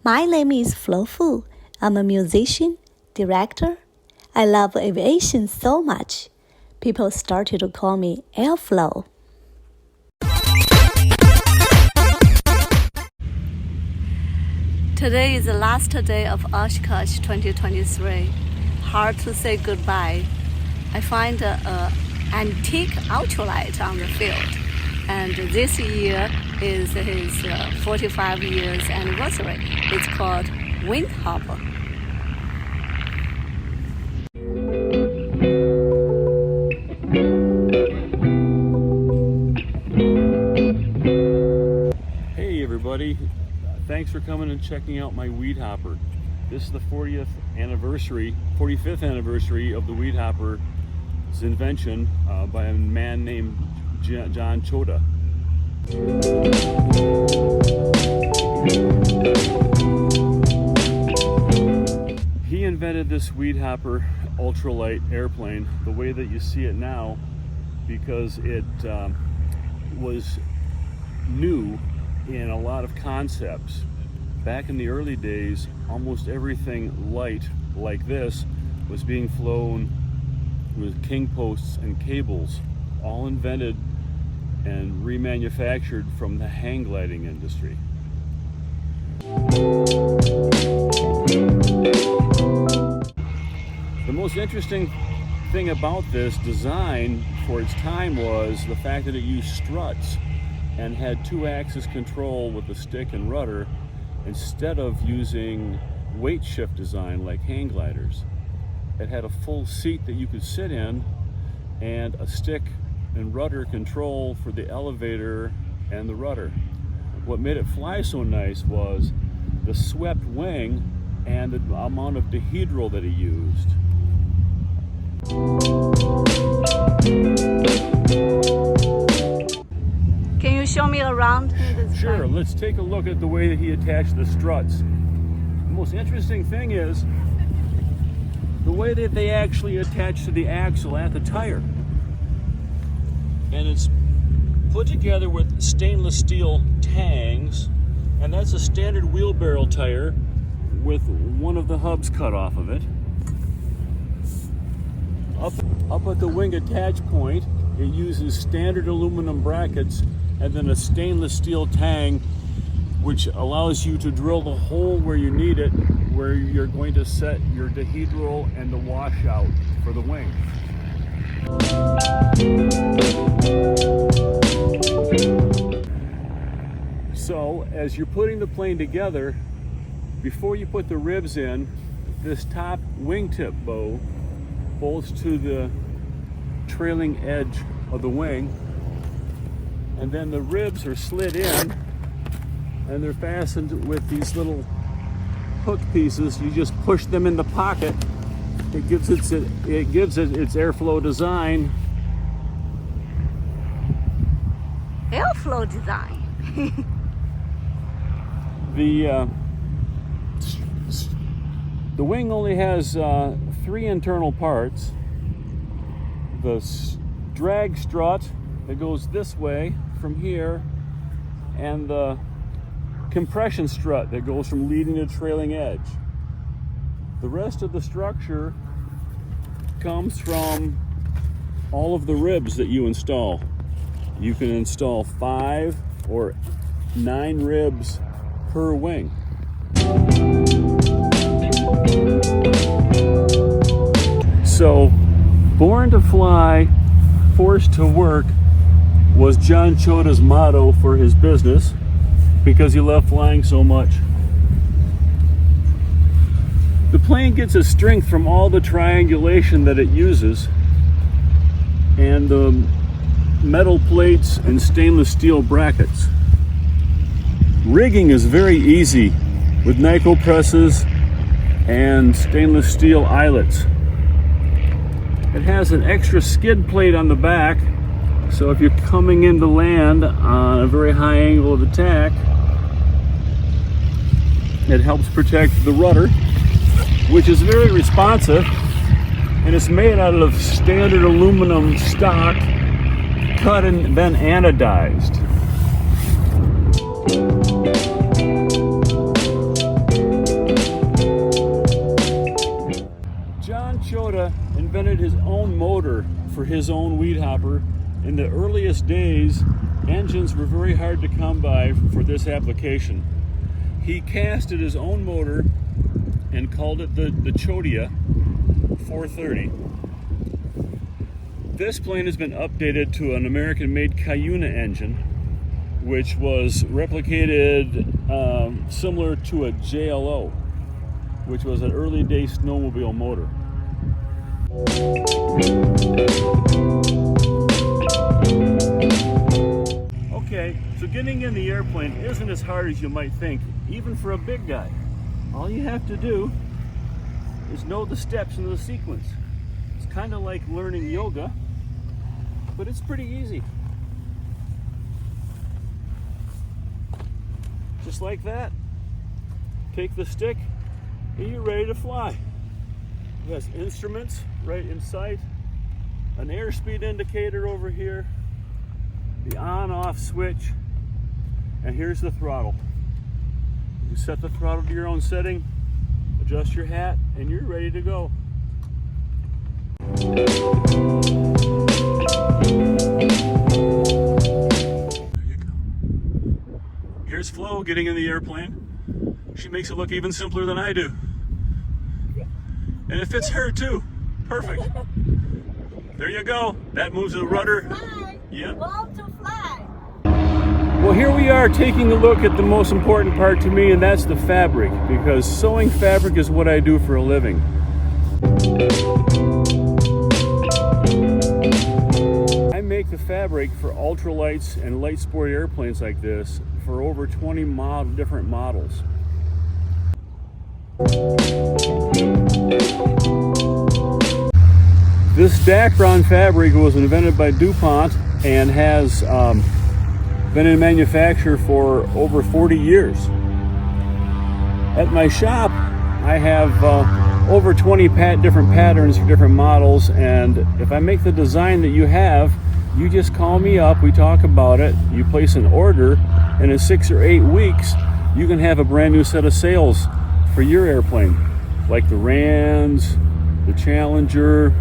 My name is Flo Fu. I'm a musician, director. I love aviation so much. People started to call me Airflow. Today is the last day of Oshkosh 2023. Hard to say goodbye. I find an antique Ultralight on the field. And this year is his 45 years anniversary. It's called Weedhopper. Hey everybody, thanks for coming and checking out my Weedhopper. This is the 45th anniversary of the Weedhopper's invention by a man named John Chota. He invented this Weedhopper ultralight airplane the way that you see it now because it was new in a lot of concepts. Back in the early days, almost everything light like this was being flown with king posts and cables, all invented and remanufactured from the hang gliding industry. The most interesting thing about this design for its time was the fact that it used struts and had two-axis control with the stick and rudder instead of using weight shift design like hang gliders. It had a full seat that you could sit in and a stick and rudder control for the elevator and the rudder. What made it fly so nice was the swept wing and the amount of dihedral that he used. Can you show me around? Sure, let's take a look at the way that he attached the struts. The most interesting thing is the way that they actually attach to the axle at the tire. And it's put together with stainless steel tangs, and that's a standard wheelbarrow tire with one of the hubs cut off of it. Up at the wing attach point, it uses standard aluminum brackets and then a stainless steel tang, which allows you to drill the hole where you need it, where you're going to set your dihedral and the washout for the wing. So, as you're putting the plane together, before you put the ribs in, this top wingtip bow bolts to the trailing edge of the wing, and then the ribs are slid in and they're fastened with these little hook pieces. You just push them in the pocket. It gives it its airflow design. Airflow design. The wing only has 3 internal parts. The drag strut that goes this way from here, and the compression strut that goes from leading to trailing edge. The rest of the structure comes from all of the ribs that you install. You can install 5 or 9 ribs per wing. So, born to fly, forced to work was John Chota's motto for his business because he loved flying so much. The plane gets its strength from all the triangulation that it uses and the metal plates and stainless steel brackets. Rigging is very easy with nickel presses and stainless steel eyelets. It has an extra skid plate on the back, so if you're coming in to land on a very high angle of attack, it helps protect the rudder, which is very responsive, and it's made out of standard aluminum stock, cut and then anodized. his own Weedhopper. In the earliest days, engines were very hard to come by for this application. He casted his own motor and called it the Chodia 430. This plane has been updated to an American-made Cuyuna engine, which was replicated similar to a JLO, which was an early day snowmobile motor. Okay, so getting in the airplane isn't as hard as you might think, even for a big guy. All you have to do is know the steps in the sequence. It's kind of like learning yoga, but it's pretty easy. Just like that. Take the stick and you're ready to fly. It has instruments right in sight, an airspeed indicator over here, the on-off switch, and here's the throttle. You set the throttle to your own setting, adjust your hat, and you're ready to go. There you go. Here's Flo getting in the airplane. She makes it look even simpler than I do. And it fits her too. Perfect. There you go. That moves the rudder. Yep. To fly. Well, here we are taking a look at the most important part to me, and that's the fabric, because sewing fabric is what I do for a living. I make the fabric for ultralights and light sport airplanes like this for over 20 different models. This Dacron fabric was invented by DuPont and has been in manufacture for over 40 years. At my shop, I have over 20 different patterns for different models, and if I make the design that you have, you just call me up, we talk about it, you place an order, and in 6 or 8 weeks, you can have a brand new set of sails for your airplane, like the Rands, the Challenger.